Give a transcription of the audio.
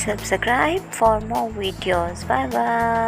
Subscribe for more videos. Bye bye.